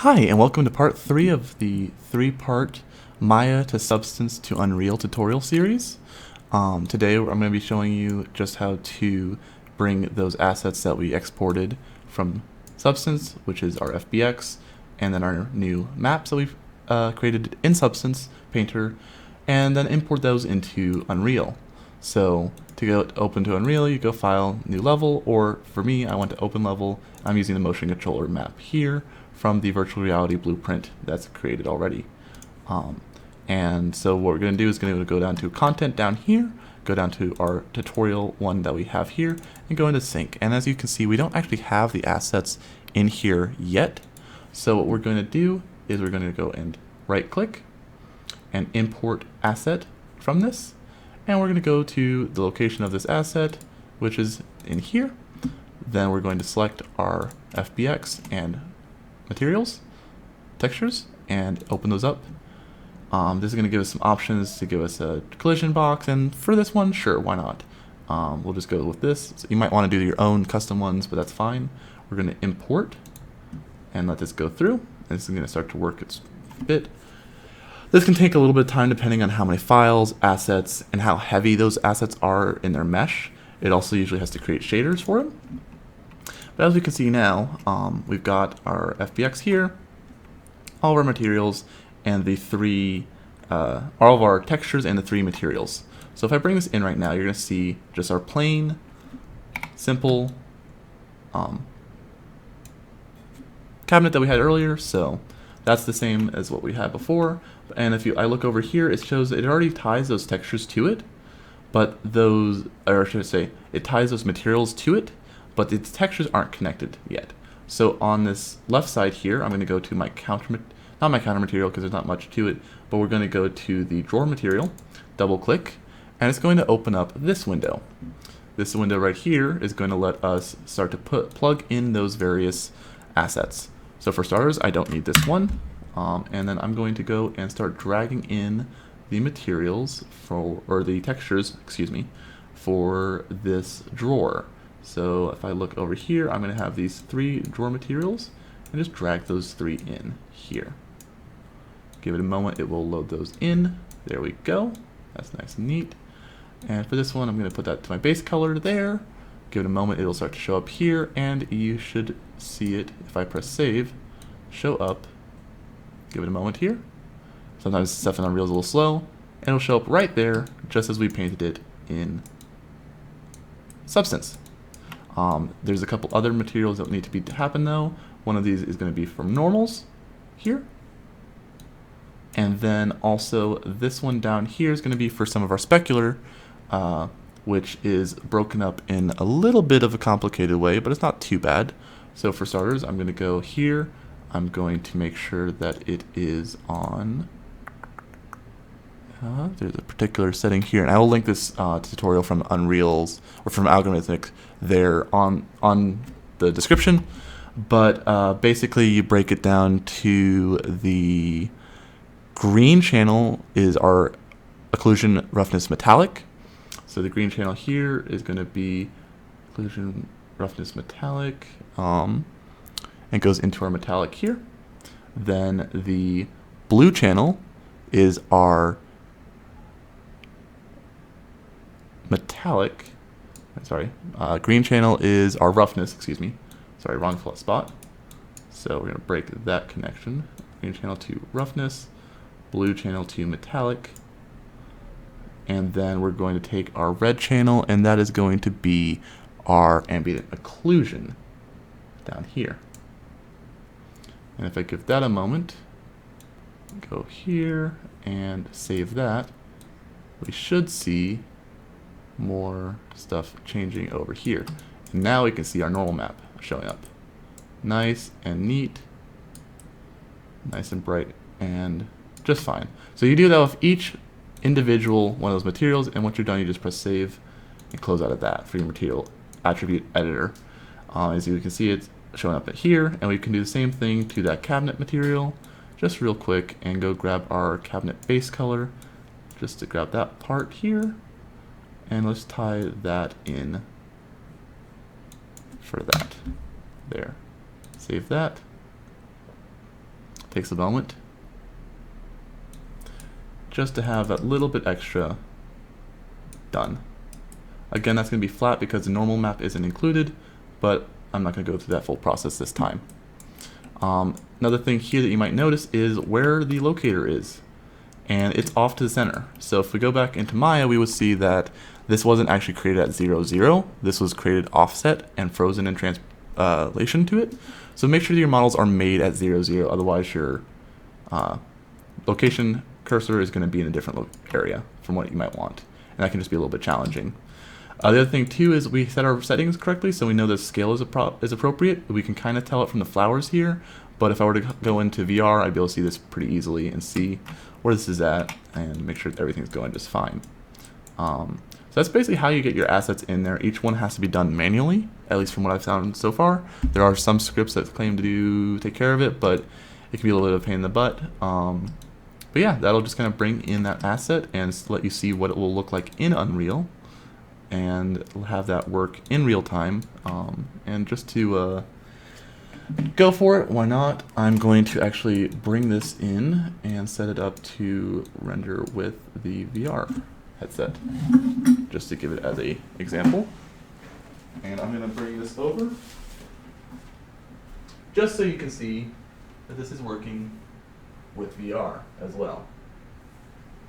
Hi, and welcome to part 3 of the 3-part Maya to Substance to Unreal tutorial series. Today I'm going to be showing you just how to bring those assets that we exported from Substance, which is our FBX, and then our new maps that we've created in Substance Painter, and then import those into Unreal. So to go open to Unreal, you go File, New Level, or for me, I want to Open Level. I'm using the motion controller map here from the virtual reality blueprint that's created already. And so what we're going to do is going to go down to Content down here, go down to our tutorial one that we have here, and go into Sync. And as you can see, we don't actually have the assets in here yet. So what we're going to do is we're going to go and right-click and import asset from this. And we're going to go to the location of this asset, which is in here. Then we're going to select our FBX and materials, textures, and open those up. This is going to give us some options to give us a collision box, and for this one, sure, why not? We'll just go with this. So you might want to do your own custom ones, but that's fine. We're going to import and let this go through. And this is going to start to work its bit. This can take a little bit of time depending on how many files, assets, and how heavy those assets are in their mesh. It also usually has to create shaders for them. But as we can see now, we've got our FBX here, all of our materials, and the all of our textures and the 3 materials. So if I bring this in right now, you're going to see just our plain, simple cabinet that we had earlier. So that's the same as what we had before. And if I look over here, it shows that it already ties those textures to it, but those, or should I say, it ties those materials to it, but the textures aren't connected yet. So on this left side here, I'm going to go to my not my counter material because there's not much to it, but we're going to go to the drawer material, double click, and it's going to open up this window. This window right here is going to let us start to plug in those various assets. So for starters, I don't need this one, and then I'm going to go and start dragging in the materials or the textures, excuse me, for this drawer. So if I look over here, I'm going to have these 3 drawer materials and just drag those 3 in here. Give it a moment, it will load those in. There we go. That's nice and neat. And for this one, I'm going to put that to my base color there. Give it a moment, it'll start to show up here, and you should see it, if I press save, show up. Give it a moment here. Sometimes stuff in Unreal is a little slow, and it'll show up right there, just as we painted it in Substance. There's a couple other materials that need to happen though. One of these is going to be from normals here. And then also this one down here is going to be for some of our specular, which is broken up in a little bit of a complicated way, but it's not too bad. So for starters, I'm going to go here. I'm going to make sure that it is on... there's a particular setting here, and I will link this tutorial from Unreal's or from Algorithmic there on the description. But basically, you break it down to the green channel is our occlusion roughness metallic. So the green channel here is going to be occlusion roughness metallic, and goes into our metallic here. Then the blue channel is our metallic, green channel is our roughness, excuse me, sorry, wrong spot. So we're going to break that connection, green channel to roughness, blue channel to metallic, and then we're going to take our red channel, and that is going to be our ambient occlusion down here. And if I give that a moment, go here and save that, we should see more stuff changing over here. And now we can see our normal map showing up. Nice and neat. Nice and bright and just fine. So you do that with each individual one of those materials, and once you're done, you just press save and close out of that for your material attribute editor. As you can see, it's showing up here, and we can do the same thing to that cabinet material just real quick and go grab our cabinet base color just to grab that part here. And let's tie that in for that. There. Save that. Takes a moment just to have that little bit extra done. Again, that's going to be flat because the normal map isn't included, but I'm not going to go through that full process this time. Another thing here that you might notice is where the locator is, and it's off to the center. So if we go back into Maya, we would see that this wasn't actually created at 0, 0. This was created offset and frozen in translation to it. So make sure that your models are made at 0, 0. Otherwise, your location cursor is going to be in a different area from what you might want, and that can just be a little bit challenging. The other thing too is we set our settings correctly, so we know the scale is appropriate. We can kind of tell it from the flowers here, but if I were to go into VR, I'd be able to see this pretty easily and see where this is at and make sure that everything's going just fine. So that's basically how you get your assets in there. Each one has to be done manually, at least from what I've found so far. There are some scripts that claim to take care of it, but it can be a little bit of a pain in the butt. But yeah, that'll just kind of bring in that asset and let you see what it will look like in Unreal, and have that work in real time. And just to go for it, why not? I'm going to actually bring this in and set it up to render with the VR headset, just to give it as a example. And I'm going to bring this over just so you can see that this is working with VR as well.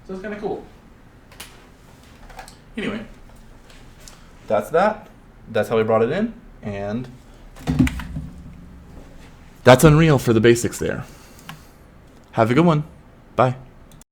So it's kind of cool. Anyway, that's that. That's how we brought it in, and that's Unreal for the basics there. Have a good one. Bye.